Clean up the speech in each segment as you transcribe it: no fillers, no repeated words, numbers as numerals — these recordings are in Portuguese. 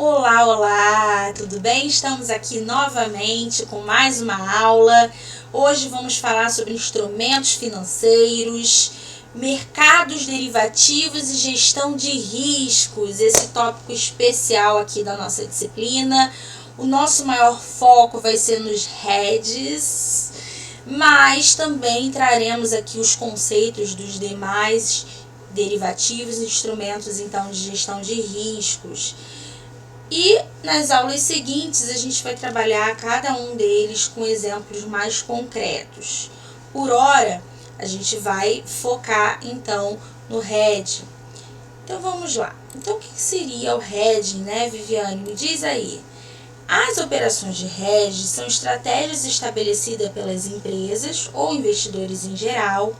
Olá, olá, tudo bem? Estamos aqui novamente com mais uma aula. Hoje vamos falar sobre instrumentos financeiros, mercados derivativos e gestão de riscos, esse tópico especial aqui da nossa disciplina. O nosso maior foco vai ser nos hedges, mas também traremos aqui os conceitos dos demais derivativos e instrumentos então de gestão de riscos. E nas aulas seguintes a gente vai trabalhar cada um deles com exemplos mais concretos. Por hora, a gente vai focar então no hedge. Então vamos lá. Então o que seria o hedge, né, Viviane? Me diz aí. As operações de hedge são estratégias estabelecidas pelas empresas ou investidores em geral,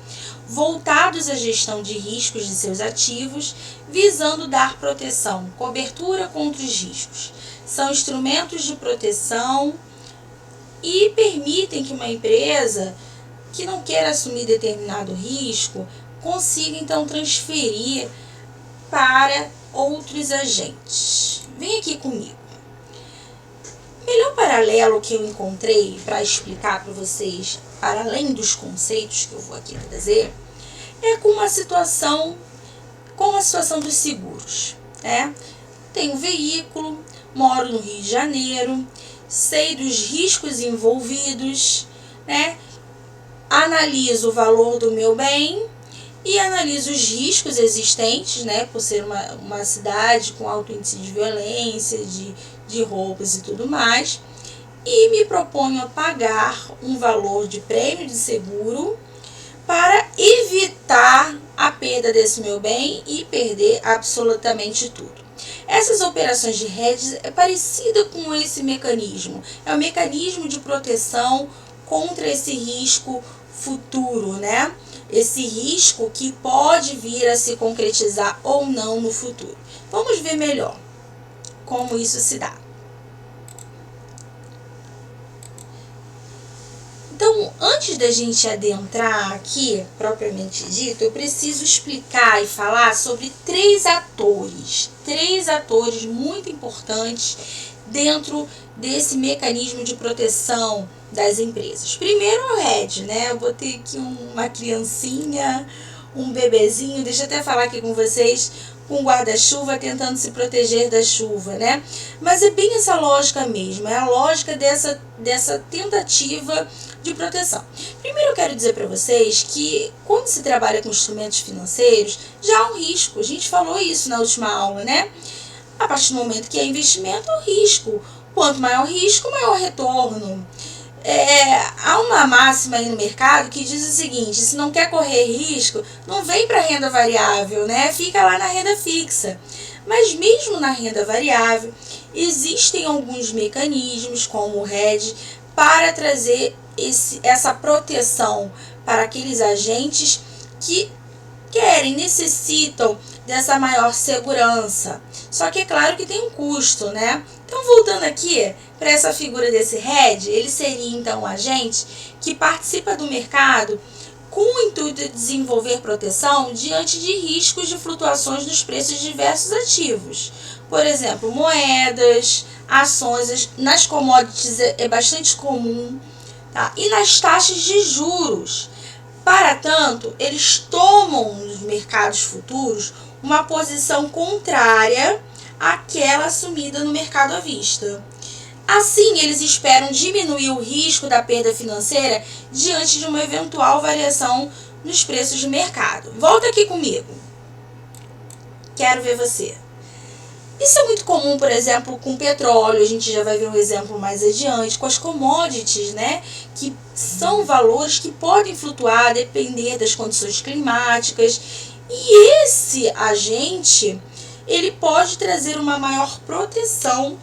voltados à gestão de riscos de seus ativos, visando dar proteção, cobertura contra os riscos. São instrumentos de proteção e permitem que uma empresa que não queira assumir determinado risco consiga então transferir para outros agentes. Vem aqui comigo. O melhor paralelo que eu encontrei para explicar para vocês, para além dos conceitos que eu vou aqui trazer, é com a situação dos seguros, né? Tenho um veículo, moro no Rio de Janeiro, sei dos riscos envolvidos, né? Analiso o valor do meu bem e analiso os riscos existentes, né? Por ser uma cidade com alto índice de violência, de roubos e tudo mais, e me proponho a pagar um valor de prêmio de seguro para evitar a perda desse meu bem e perder absolutamente tudo. Essas operações de hedge é parecida com esse mecanismo, é um mecanismo de proteção contra esse risco futuro, né? Esse risco que pode vir a se concretizar ou não no futuro. Vamos ver melhor como isso se dá. Então, antes da gente adentrar aqui, propriamente dito, eu preciso explicar e falar sobre três atores muito importantes dentro desse mecanismo de proteção das empresas. Primeiro é o hedge, né? Eu botei aqui uma criancinha, um bebezinho, deixa eu até falar aqui com vocês, com guarda-chuva tentando se proteger da chuva, né? Mas é bem essa lógica mesmo, é a lógica dessa tentativa de proteção. Primeiro eu quero dizer para vocês que quando se trabalha com instrumentos financeiros, já há um risco, a gente falou isso na última aula, né? A partir do momento que é investimento, o risco. Quanto maior o risco, maior retorno. Há uma máxima aí no mercado que diz o seguinte: se não quer correr risco, não vem para a renda variável, né? Fica lá na renda fixa. Mas mesmo na renda variável, existem alguns mecanismos, como o hedge, para trazer essa proteção para aqueles agentes que necessitam dessa maior segurança. Só que é claro que tem um custo, né? Então, voltando aqui para essa figura desse hedge, ele seria então um agente que participa do mercado com o intuito de desenvolver proteção diante de riscos de flutuações nos preços de diversos ativos. Por exemplo, moedas, ações, nas commodities é bastante comum, tá? E nas taxas de juros. Para tanto, eles tomam nos mercados futuros uma posição contrária àquela assumida no mercado à vista. Assim, eles esperam diminuir o risco da perda financeira diante de uma eventual variação nos preços de mercado. Volta aqui comigo. Quero ver você. Isso é muito comum, por exemplo, com petróleo, a gente já vai ver um exemplo mais adiante, com as commodities, né? Que são valores que podem flutuar a depender das condições climáticas. E esse agente, ele pode trazer uma maior proteção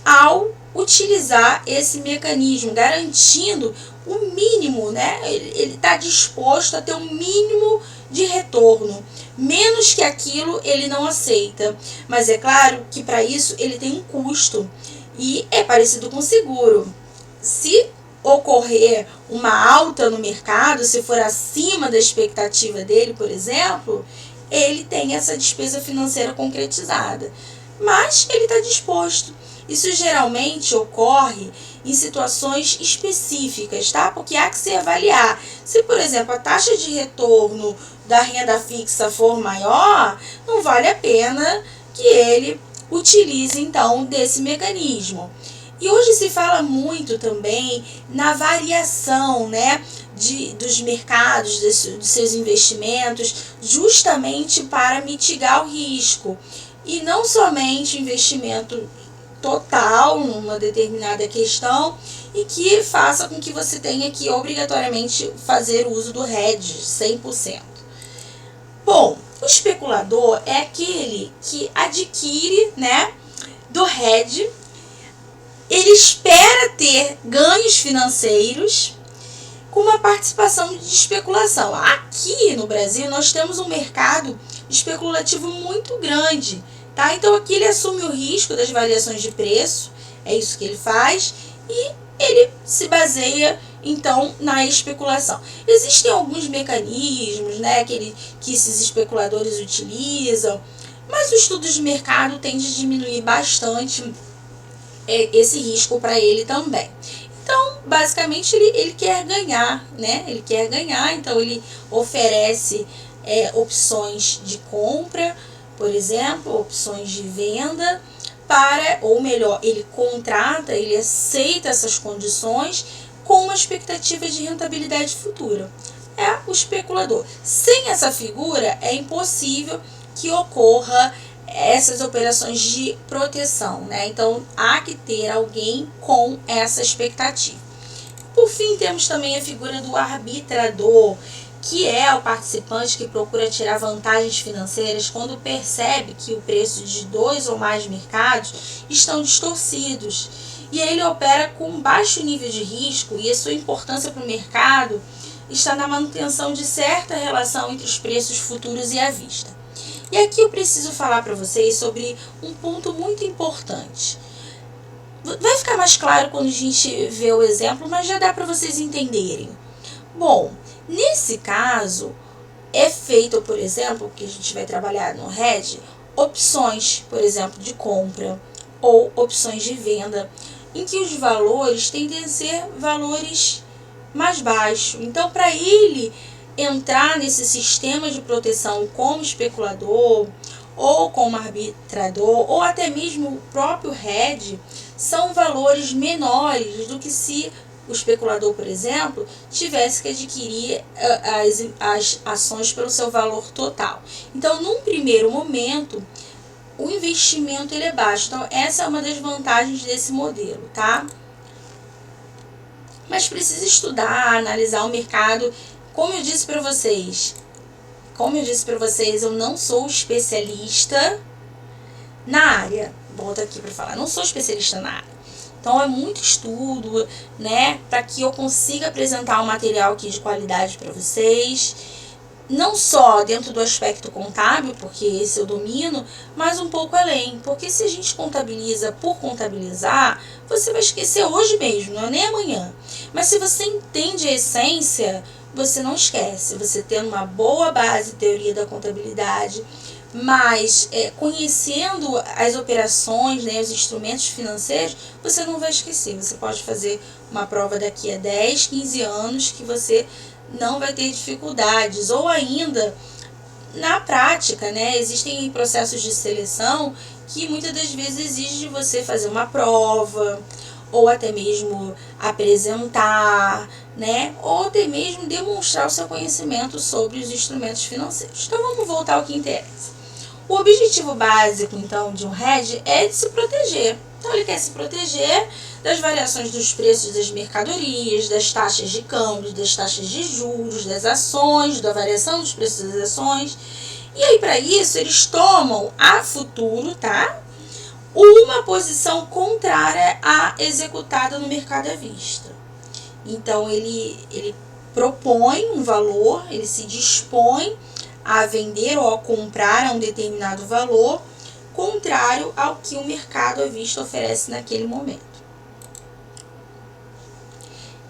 ao utilizar esse mecanismo, garantindo o mínimo, né? Ele está disposto a ter um mínimo de retorno. Menos que aquilo ele não aceita. Mas é claro que para isso ele tem um custo. E é parecido com seguro. Se ocorrer uma alta no mercado, se for acima da expectativa dele, por exemplo, ele tem essa despesa financeira concretizada. mas ele está disposto. Isso geralmente ocorre em situações específicas, tá? Porque há que se avaliar. Se, por exemplo, a taxa de retorno da renda fixa for maior, não vale a pena que ele utilize, então, desse mecanismo. E hoje se fala muito também na variação, né, dos mercados, dos seus investimentos, justamente para mitigar o risco. E não somente o investimento total numa determinada questão e que faça com que você tenha que obrigatoriamente fazer uso do hedge 100%. Bom, o especulador é aquele que adquire, né, do hedge. Ele espera ter ganhos financeiros com uma participação de especulação. Aqui no Brasil nós temos um mercado especulativo muito grande, tá? Então aqui ele assume o risco das variações de preço, é isso que ele faz, e ele se baseia então na especulação. Existem alguns mecanismos, né, que esses especuladores utilizam, mas o estudo de mercado tende a diminuir bastante esse risco para ele também. Então, basicamente, ele quer ganhar, né? Ele quer ganhar, então ele oferece opções de compra, por exemplo, opções de venda, ou melhor, ele contrata, ele aceita essas condições com uma expectativa de rentabilidade futura. É o especulador. Sem essa figura, é impossível que ocorra essas operações de proteção, né? Então, há que ter alguém com essa expectativa. Por fim, temos também a figura do arbitrador, que é o participante que procura tirar vantagens financeiras quando percebe que o preço de 2 ou mais mercados estão distorcidos. E aí ele opera com baixo nível de risco e a sua importância para o mercado está na manutenção de certa relação entre os preços futuros e à vista. E aqui eu preciso falar para vocês sobre um ponto muito importante. Vai ficar mais claro quando a gente vê o exemplo, mas já dá para vocês entenderem. Bom, nesse caso, é feito, por exemplo, que a gente vai trabalhar no hedge, opções, por exemplo, de compra ou opções de venda, em que os valores tendem a ser valores mais baixos. Então, para ele entrar nesse sistema de proteção como especulador ou como arbitrador ou até mesmo o próprio hedge, são valores menores do que se o especulador, por exemplo, tivesse que adquirir as ações pelo seu valor total. Então, num primeiro momento, o investimento ele é baixo. Então, essa é uma das vantagens desse modelo, tá? Mas precisa estudar, analisar o mercado. Como eu disse para vocês, eu não sou especialista na área. Volto aqui para falar, não sou especialista na área. Então, é muito estudo, né, para que eu consiga apresentar um material aqui de qualidade para vocês. Não só dentro do aspecto contábil, porque esse eu domino, mas um pouco além. Porque se a gente contabiliza por contabilizar, você vai esquecer hoje mesmo, não é nem amanhã. Mas se você entende a essência, você não esquece. Você tendo uma boa base de teoria da contabilidade, mas conhecendo as operações, né, os instrumentos financeiros, você não vai esquecer. Você pode fazer uma prova daqui a 10, 15 anos que você não vai ter dificuldades. Ou ainda, na prática, né, existem processos de seleção que muitas das vezes exigem de você fazer uma prova, ou até mesmo apresentar, né, ou até mesmo demonstrar o seu conhecimento sobre os instrumentos financeiros. Então, vamos voltar ao que interessa. O objetivo básico, então, de um hedge é de se proteger. Então, ele quer se proteger das variações dos preços das mercadorias, das taxas de câmbio, das taxas de juros, das ações, da variação dos preços das ações. E aí, para isso, eles tomam a futuro, tá? Uma posição contrária à executada no mercado à vista. Então, ele propõe um valor, ele se dispõe a vender ou a comprar a um determinado valor, contrário ao que o mercado à vista oferece naquele momento.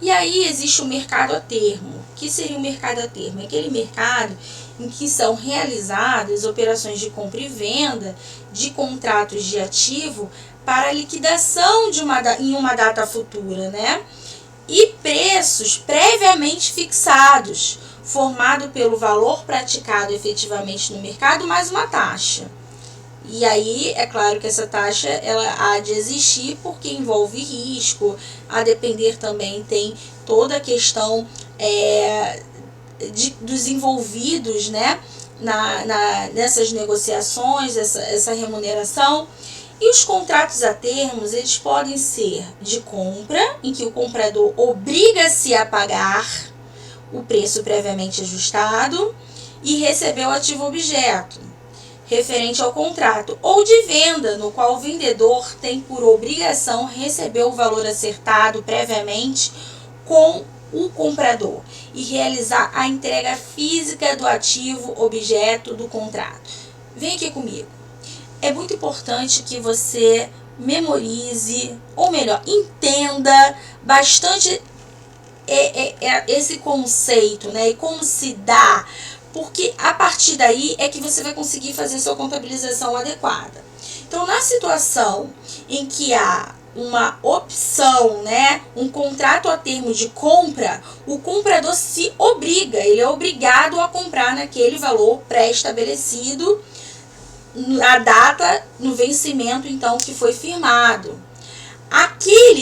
E aí existe o mercado a termo. O que seria o mercado a termo? É aquele mercado em que são realizadas operações de compra e venda de contratos de ativo para liquidação em uma data futura, né? E preços previamente fixados, formado pelo valor praticado efetivamente no mercado mais uma taxa. E aí, é claro que essa taxa ela há de existir porque envolve risco, a depender também tem toda a questão dos envolvidos, né, nessas negociações, essa remuneração. E os contratos a termos, eles podem ser de compra, em que o comprador obriga-se a pagar o preço previamente ajustado e receber o ativo objeto, referente ao contrato, ou de venda, no qual o vendedor tem por obrigação receber o valor acertado previamente com o comprador e realizar a entrega física do ativo objeto do contrato. Vem aqui comigo. É muito importante que você memorize, ou melhor, entenda bastante esse conceito, né? E como se dá, porque a partir daí é que você vai conseguir fazer sua contabilização adequada. Então, na situação em que há uma opção, né, um contrato a termo de compra, o comprador se obriga, ele é obrigado a comprar naquele valor pré-estabelecido, a data no vencimento então que foi firmado.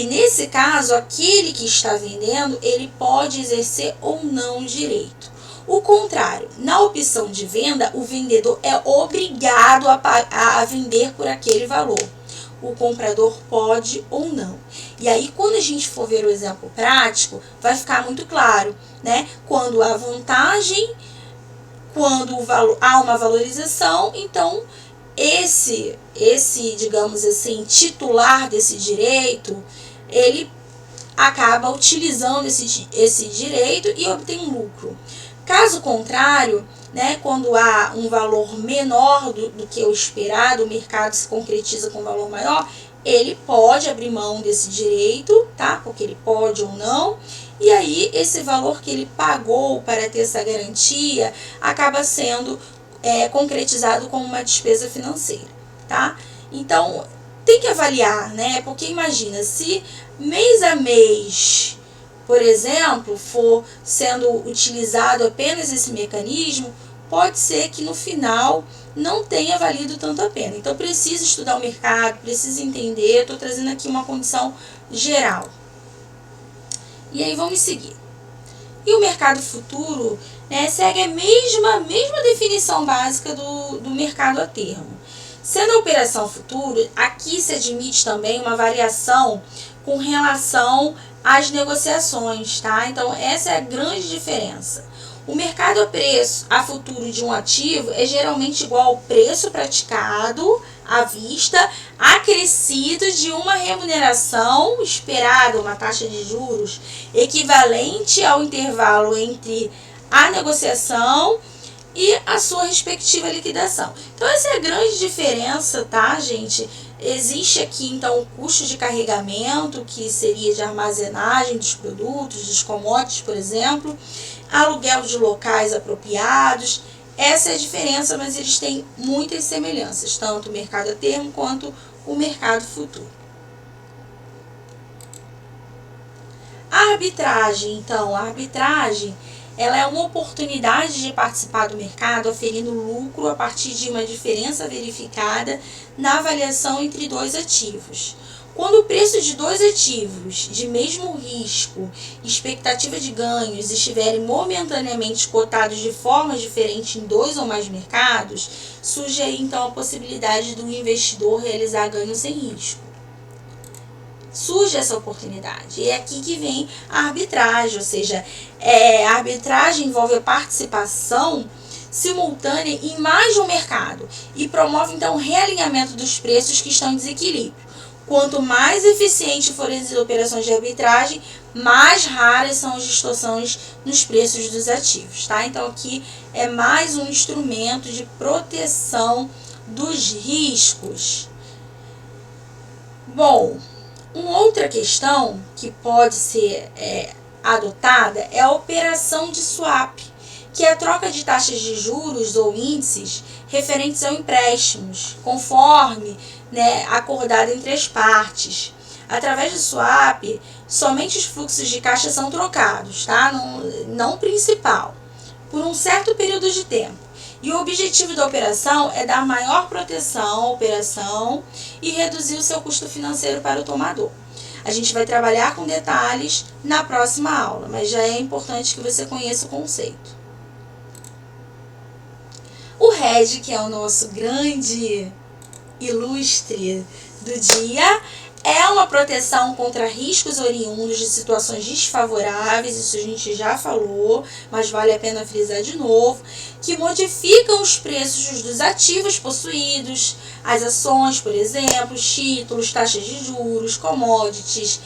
Nesse caso, aquele que está vendendo, ele pode exercer ou não o direito. O contrário, na opção de venda, o vendedor é obrigado a vender por aquele valor. O comprador pode ou não. E aí, quando a gente for ver o exemplo prático, vai ficar muito claro, né? Quando há vantagem, quando há uma valorização, então esse, digamos assim, titular desse direito, ele acaba utilizando esse direito e obtém um lucro. Caso contrário, né, quando há um valor menor do que o esperado, o mercado se concretiza com um valor maior, ele pode abrir mão desse direito, tá? Porque ele pode ou não. E aí, esse valor que ele pagou para ter essa garantia acaba sendo concretizado como uma despesa financeira, tá? Então, tem que avaliar, né? Porque imagina, se mês a mês, por exemplo, for sendo utilizado apenas esse mecanismo, pode ser que no final não tenha valido tanto a pena. Então, precisa estudar o mercado, precisa entender. Estou trazendo aqui uma condição geral. E aí, vamos seguir. E o mercado futuro, né, segue a mesma definição básica do mercado a termo. Sendo a operação futuro, aqui se admite também uma variação com relação às negociações, tá? Então, essa é a grande diferença. O mercado a futuro de um ativo é geralmente igual ao preço praticado à vista, acrescido de uma remuneração esperada, uma taxa de juros equivalente ao intervalo entre a negociação e a sua respectiva liquidação. Então, essa é a grande diferença, tá, gente? Existe aqui, então, o custo de carregamento, que seria de armazenagem dos produtos, dos commodities, por exemplo, aluguel de locais apropriados. Essa é a diferença, mas eles têm muitas semelhanças, tanto o mercado a termo quanto o mercado futuro. A arbitragem, então, ela é uma oportunidade de participar do mercado oferindo lucro a partir de uma diferença verificada na avaliação entre dois ativos. Quando o preço de dois ativos de mesmo risco e expectativa de ganhos estiverem momentaneamente cotados de forma diferente em dois ou mais mercados, surge aí então a possibilidade do investidor realizar ganhos sem risco. Surge essa oportunidade. E é aqui que vem a arbitragem, ou seja, a arbitragem envolve a participação simultânea em mais de um mercado e promove então o realinhamento dos preços que estão em desequilíbrio. Quanto mais eficiente forem as operações de arbitragem, mais raras são as distorções nos preços dos ativos, tá? Então aqui é mais um instrumento de proteção dos riscos. Bom, uma outra questão que pode ser adotada é a operação de swap, que é a troca de taxas de juros ou índices referentes ao empréstimos, conforme, acordado entre as partes. Através do swap, somente os fluxos de caixa são trocados, tá? Não o principal, por um certo período de tempo. E o objetivo da operação é dar maior proteção à operação e reduzir o seu custo financeiro para o tomador. A gente vai trabalhar com detalhes na próxima aula, mas já é importante que você conheça o conceito. O REG, que é o nosso grande ilustre do dia, é uma proteção contra riscos oriundos de situações desfavoráveis, isso a gente já falou, mas vale a pena frisar de novo, que modificam os preços dos ativos possuídos, as ações, por exemplo, títulos, taxas de juros, commodities,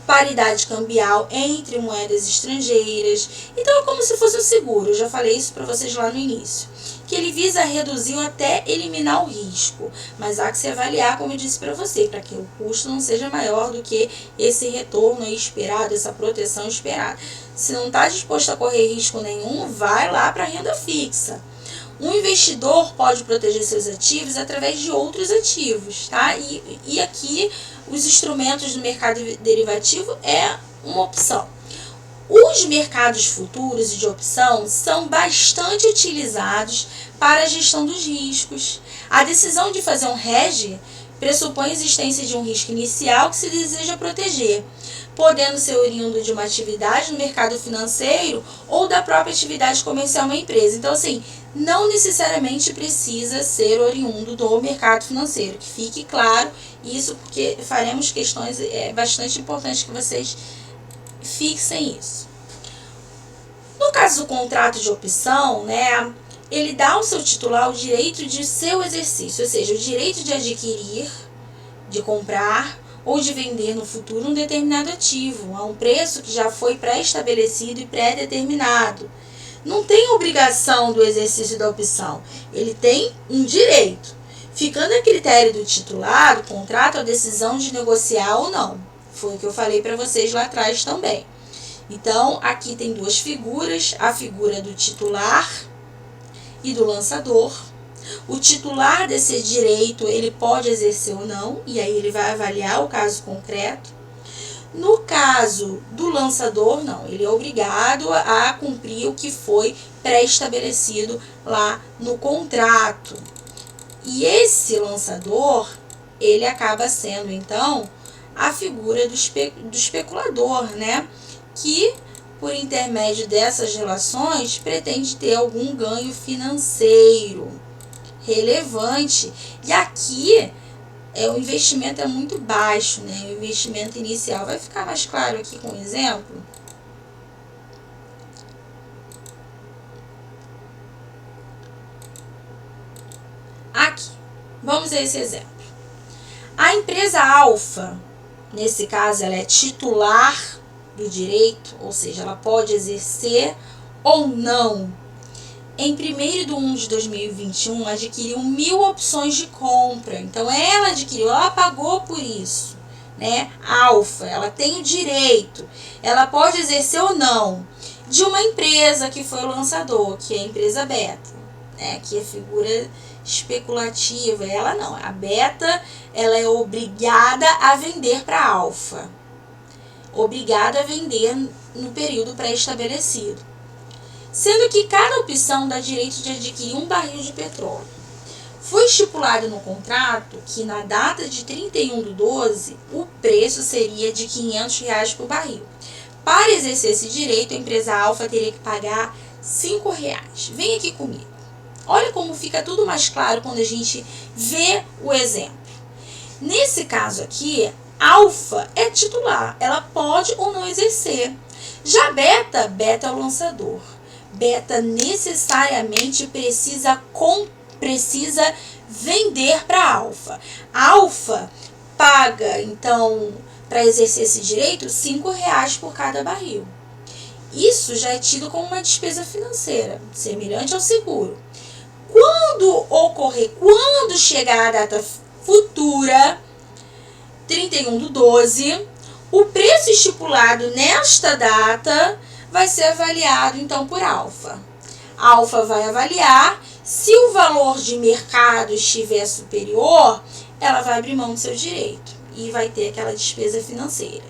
paridade cambial entre moedas estrangeiras. Então é como se fosse um seguro, eu já falei isso para vocês lá no início, que ele visa reduzir ou até eliminar o risco, mas há que se avaliar, como eu disse para você, para que o custo não seja maior do que esse retorno esperado, essa proteção esperada. Se não está disposto a correr risco nenhum, vai lá para a renda fixa. Um investidor pode proteger seus ativos através de outros ativos, tá? E aqui os instrumentos do mercado derivativo é uma opção. Os mercados futuros e de opção são bastante utilizados para a gestão dos riscos. A decisão de fazer um hedge pressupõe a existência de um risco inicial que se deseja proteger, podendo ser oriundo de uma atividade no mercado financeiro ou da própria atividade comercial na empresa. Então, assim, não necessariamente precisa ser oriundo do mercado financeiro, que fique claro isso, porque faremos questões, é bastante importante que vocês fixem isso. No caso do contrato de opção, ele dá ao seu titular o direito de seu exercício, ou seja, o direito de adquirir, de comprar ou de vender no futuro um determinado ativo a um preço que já foi pré-estabelecido e pré-determinado. Não tem obrigação do exercício da opção, ele tem um direito, ficando a critério do titular, do contrato, a decisão de negociar ou não. Foi o que eu falei para vocês lá atrás também. Então, aqui tem duas figuras, a figura do titular e do lançador. O titular desse direito, ele pode exercer ou não, e aí ele vai avaliar o caso concreto. No caso do lançador, não, ele é obrigado a cumprir o que foi pré-estabelecido lá no contrato. E esse lançador, ele acaba sendo, então, a figura do especulador, que, por intermédio dessas relações, pretende ter algum ganho financeiro relevante. E aqui, o investimento é muito baixo, o investimento inicial. Vai ficar mais claro aqui com um exemplo? Aqui, vamos a esse exemplo. A empresa Alfa, nesse caso, ela é titular do direito, ou seja, ela pode exercer ou não. Em 1º de 1 de 2021, adquiriu 1.000 opções de compra. Então, ela adquiriu, ela pagou por isso, Alfa, ela tem o direito, ela pode exercer ou não, de uma empresa que foi o lançador, que é a empresa beta, que é figura especulativa. Ela não, a beta, ela é obrigada a vender para a alfa, obrigada a vender no período pré-estabelecido, sendo que cada opção dá direito de adquirir um barril de petróleo. Foi estipulado no contrato que na data de 31/12 o preço seria de R$500 por barril. Para exercer esse direito, a empresa Alfa teria que pagar R$5. Vem aqui comigo. Olha como fica tudo mais claro quando a gente vê o exemplo. Nesse caso aqui, Alfa é titular, ela pode ou não exercer. Já Beta é o lançador. Beta necessariamente precisa vender para Alfa. Alfa paga, então, para exercer esse direito, R$5 por cada barril. Isso já é tido como uma despesa financeira, semelhante ao seguro. Quando chegar a data futura, 31/12, O preço estipulado nesta data vai ser avaliado, então, por alfa. Alfa vai avaliar, se o valor de mercado estiver superior, ela vai abrir mão do seu direito e vai ter aquela despesa financeira.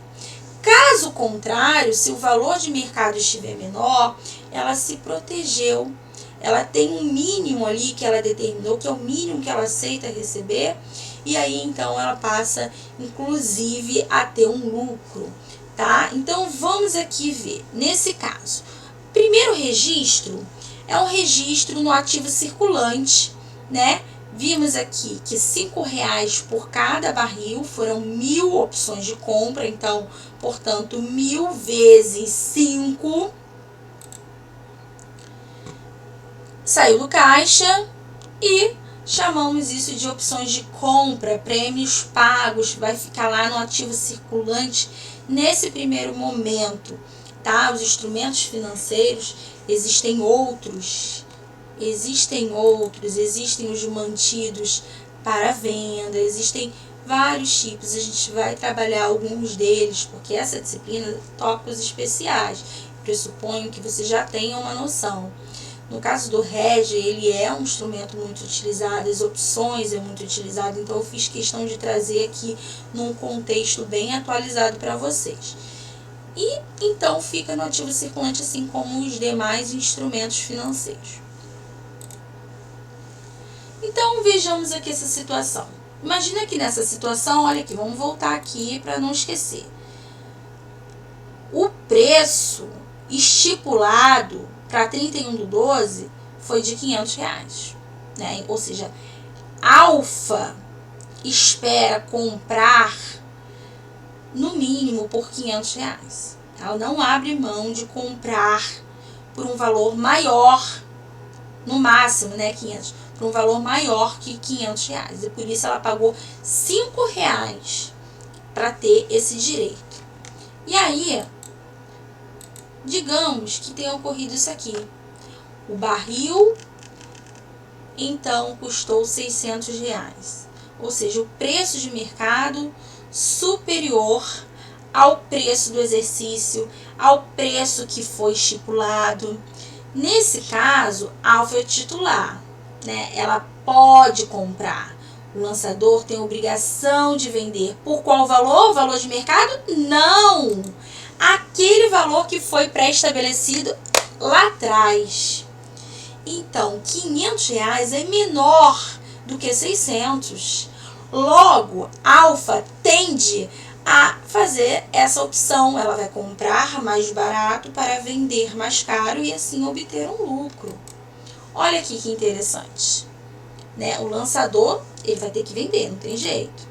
Caso contrário, se o valor de mercado estiver menor, ela se protegeu. Ela tem um mínimo ali que ela determinou, que é o mínimo que ela aceita receber, e aí então ela passa, inclusive, a ter um lucro, tá? Então vamos aqui ver, nesse caso, primeiro registro é um registro no ativo circulante, né? Vimos aqui que R$5 por cada barril, foram 1.000 opções de compra, então, portanto, 1.000 vezes 5 saiu do caixa e chamamos isso de opções de compra, prêmios pagos, vai ficar lá no ativo circulante nesse primeiro momento, tá? Os instrumentos financeiros, existem os mantidos para venda, existem vários tipos, a gente vai trabalhar alguns deles, porque essa disciplina toca os especiais, pressuponho que você já tenha uma noção. No caso do REG, ele é um instrumento muito utilizado, as opções é muito utilizado, então eu fiz questão de trazer aqui num contexto bem atualizado para vocês. E então fica no ativo circulante, assim como os demais instrumentos financeiros. Então vejamos aqui essa situação. Imagina que nessa situação, olha aqui, vamos voltar aqui para não esquecer. O preço estipulado para 31/12 foi de R$500, né? Ou seja, alfa espera comprar no mínimo por R$500. Ela não abre mão de comprar por um valor maior, no máximo, né, 500, por um valor maior que R$500. E por isso ela pagou R$5 para ter esse direito. E aí, digamos que tenha ocorrido isso aqui. O barril, então, custou R$600. Ou seja, o preço de mercado superior ao preço do exercício, ao preço que foi estipulado. Nesse caso, a alfa é titular, né? Ela pode comprar. O lançador tem a obrigação de vender. Por qual valor? O valor de mercado? Não! Aquele valor que foi pré-estabelecido lá atrás. Então, R$500 é menor do que 600. Logo, a alfa tende a fazer essa opção. Ela vai comprar mais barato para vender mais caro e assim obter um lucro. Olha aqui que interessante, né? O lançador, ele vai ter que vender, não tem jeito.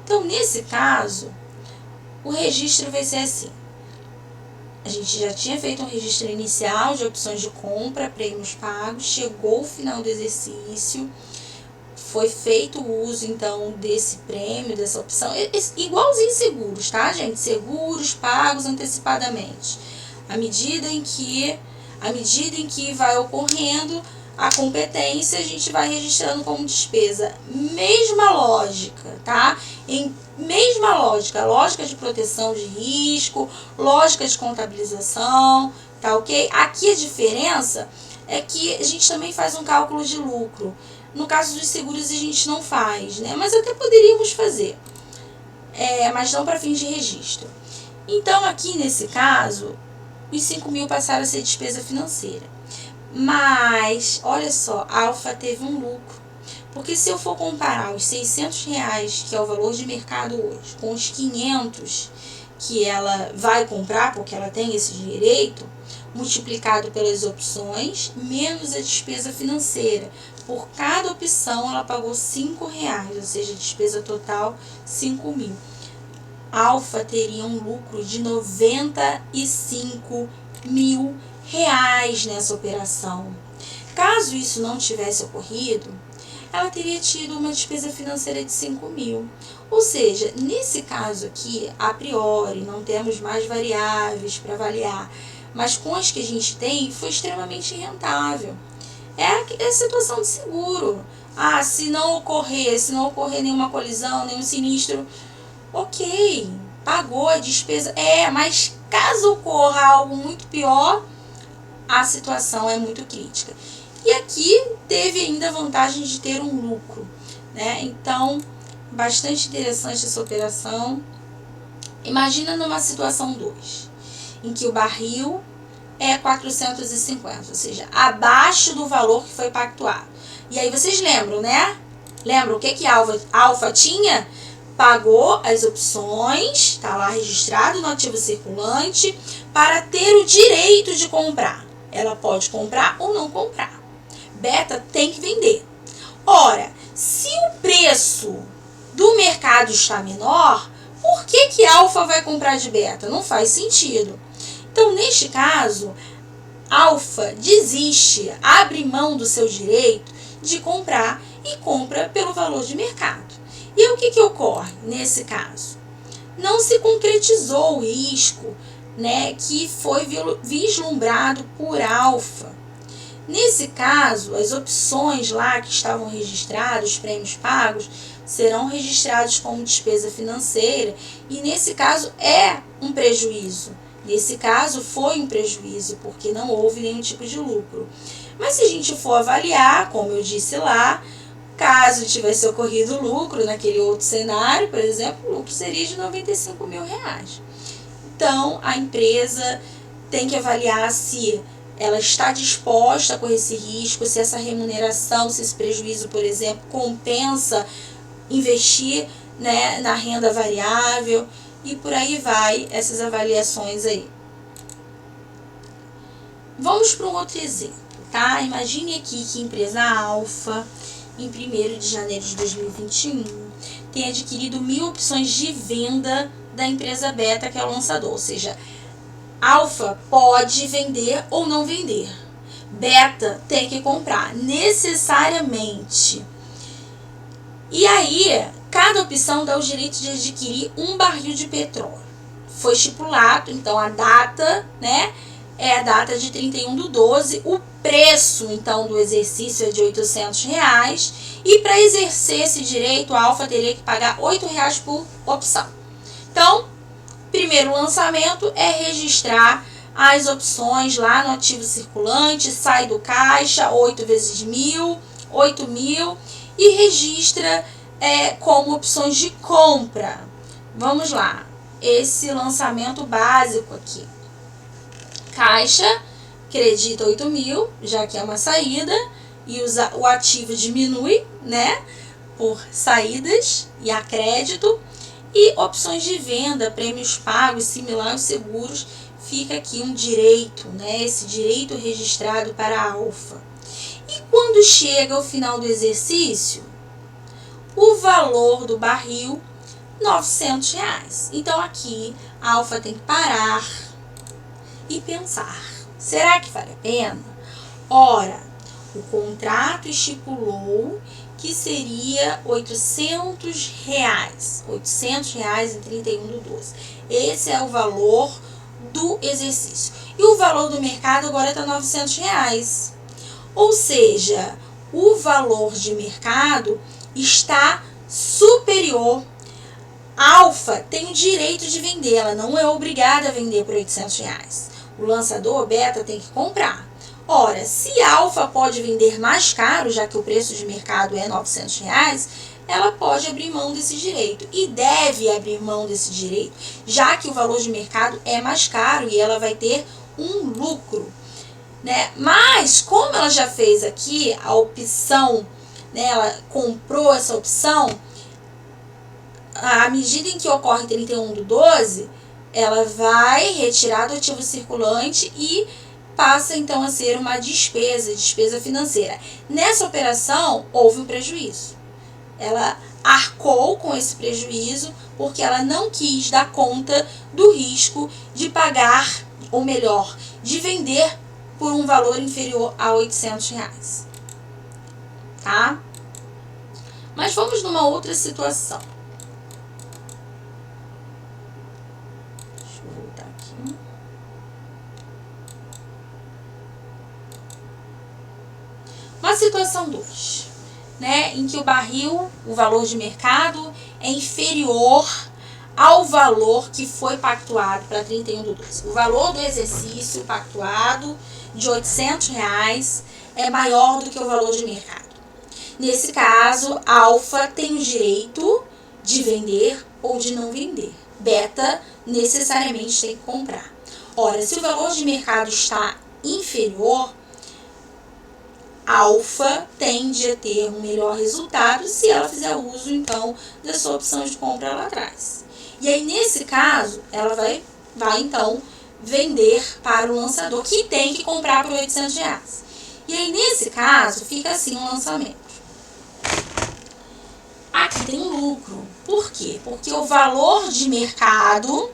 Então, nesse caso, o registro vai ser assim. A gente já tinha feito um registro inicial de opções de compra, prêmios pagos, chegou o final do exercício, foi feito o uso, então, desse prêmio, dessa opção, igualzinho seguros, tá, gente? Seguros pagos antecipadamente. À medida em que vai ocorrendo a competência, a gente vai registrando como despesa. Mesma lógica, tá? Mesma lógica, lógica de proteção de risco, lógica de contabilização, tá ok? Aqui a diferença é que a gente também faz um cálculo de lucro. No caso dos seguros a gente não faz, né? Mas até poderíamos fazer, mas não para fins de registro. Então aqui nesse caso, os 5.000 passaram a ser despesa financeira. Mas, olha só, a alfa teve um lucro. Porque se eu for comparar os R$600, que é o valor de mercado hoje, com os 500 que ela vai comprar, porque ela tem esse direito, multiplicado pelas opções, menos a despesa financeira. Por cada opção, ela pagou R$5, ou seja, a despesa total, 5.000. A alfa teria um lucro de R$95.000 nessa operação. Caso isso não tivesse ocorrido, ela teria tido uma despesa financeira de 5.000. Ou seja, nesse caso aqui, a priori, não temos mais variáveis para avaliar, mas com as que a gente tem, foi extremamente rentável. É a situação de seguro. Se não ocorrer nenhuma colisão, nenhum sinistro, ok, pagou a despesa. Mas caso ocorra algo muito pior, a situação é muito crítica. E aqui teve ainda a vantagem de ter um lucro, né? Então, bastante interessante essa operação. Imagina numa situação 2, em que o barril é 450, ou seja, abaixo do valor que foi pactuado. E aí vocês lembram, né? Lembram o que a Alfa tinha? Pagou as opções, está lá registrado no ativo circulante, para ter o direito de comprar. Ela pode comprar ou não comprar. Beta tem que vender. Ora, se o preço do mercado está menor, por que a Alfa vai comprar de beta? Não faz sentido. Então, neste caso, Alfa desiste, abre mão do seu direito de comprar e compra pelo valor de mercado. E o que ocorre nesse caso? Não se concretizou o risco, né, que foi vislumbrado por Alfa. Nesse caso, as opções lá que estavam registradas, os prêmios pagos, serão registrados como despesa financeira e nesse caso é um prejuízo. Nesse caso foi um prejuízo, porque não houve nenhum tipo de lucro. Mas se a gente for avaliar, como eu disse lá, caso tivesse ocorrido lucro naquele outro cenário, por exemplo, o lucro seria de R$95 mil. Então, a empresa tem que avaliar se ela está disposta a correr esse risco, se essa remuneração, se esse prejuízo, por exemplo, compensa investir, né, na renda variável e por aí vai essas avaliações aí. Vamos para um outro exemplo, tá? Imagine aqui que a empresa Alfa, em 1º de janeiro de 2021, tem adquirido 1.000 opções de venda da empresa Beta, que é o lançador, ou seja, Alfa pode vender ou não vender. Beta tem que comprar necessariamente. E aí, cada opção dá o direito de adquirir um barril de petróleo. Foi estipulado, então, a data, né, é a data de 31/12. O preço, então, do exercício é de R$800. E para exercer esse direito, a Alfa teria que pagar R$8 por opção. Então, primeiro lançamento é registrar as opções lá no ativo circulante, sai do caixa, 8 vezes 1.000, 8.000 e registra como opções de compra. Vamos lá, esse lançamento básico aqui. Caixa, acredita 8.000, já que é uma saída, e o ativo diminui, né, por saídas e a crédito. E opções de venda, prêmios pagos, similar aos seguros, fica aqui um direito, né? Esse direito registrado para a Alfa. E quando chega ao final do exercício, o valor do barril, R$900. Então aqui a Alfa tem que parar e pensar, será que vale a pena? Ora, o contrato estipulou que seria R$800, R$800 em 31/12. Esse é o valor do exercício. E o valor do mercado agora está R$900. Ou seja, o valor de mercado está superior. A Alfa tem o direito de vender, ela não é obrigada a vender por R$800. O lançador Beta tem que comprar. Ora, se a Alfa pode vender mais caro, já que o preço de mercado é R$900, ela pode abrir mão desse direito. E deve abrir mão desse direito, já que o valor de mercado é mais caro e ela vai ter um lucro, né? Mas, como ela já fez aqui a opção, né, ela comprou essa opção, à medida em que ocorre 31/12, ela vai retirar do ativo circulante e passa então a ser uma despesa financeira. Nessa operação, houve um prejuízo. Ela arcou com esse prejuízo porque ela não quis dar conta do risco de pagar, ou melhor, de vender por um valor inferior a R$800. Tá? Mas vamos numa outra situação. Deixa eu voltar aqui. Uma situação 2, né, em que o barril, o valor de mercado, é inferior ao valor que foi pactuado para 31/12. O valor do exercício pactuado de R$800 é maior do que o valor de mercado. Nesse caso, alfa tem o direito de vender ou de não vender. Beta necessariamente tem que comprar. Ora, se o valor de mercado está inferior, alfa tende a ter um melhor resultado se ela fizer uso, então, da sua opção de compra lá atrás. E aí, nesse caso, ela vai então, vender para o lançador, que tem que comprar por R$800. E aí, nesse caso, fica assim um lançamento. Aqui tem um lucro. Por quê? Porque o valor de mercado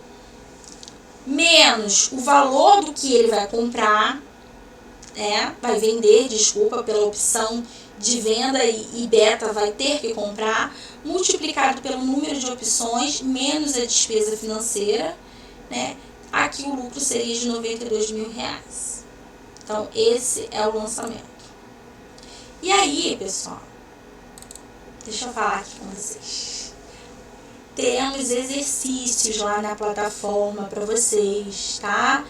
menos o valor do que ele vai comprar, vai vender, pela opção de venda e beta vai ter que comprar, multiplicado pelo número de opções, menos a despesa financeira, aqui o lucro seria de R$92 mil. Então, esse é o lançamento. E aí, pessoal, deixa eu falar aqui com vocês. Teremos exercícios lá na plataforma para vocês, tá?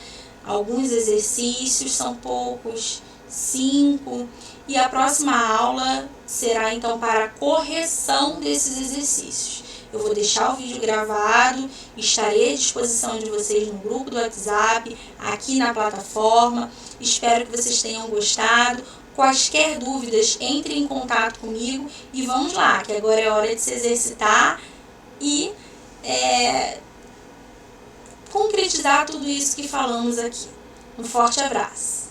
Alguns exercícios, são poucos, 5. E a próxima aula será então para a correção desses exercícios. Eu vou deixar o vídeo gravado, estarei à disposição de vocês no grupo do WhatsApp, aqui na plataforma. Espero que vocês tenham gostado. Quaisquer dúvidas, entre em contato comigo e vamos lá, que agora é hora de se exercitar e concretizar tudo isso que falamos aqui. Um forte abraço!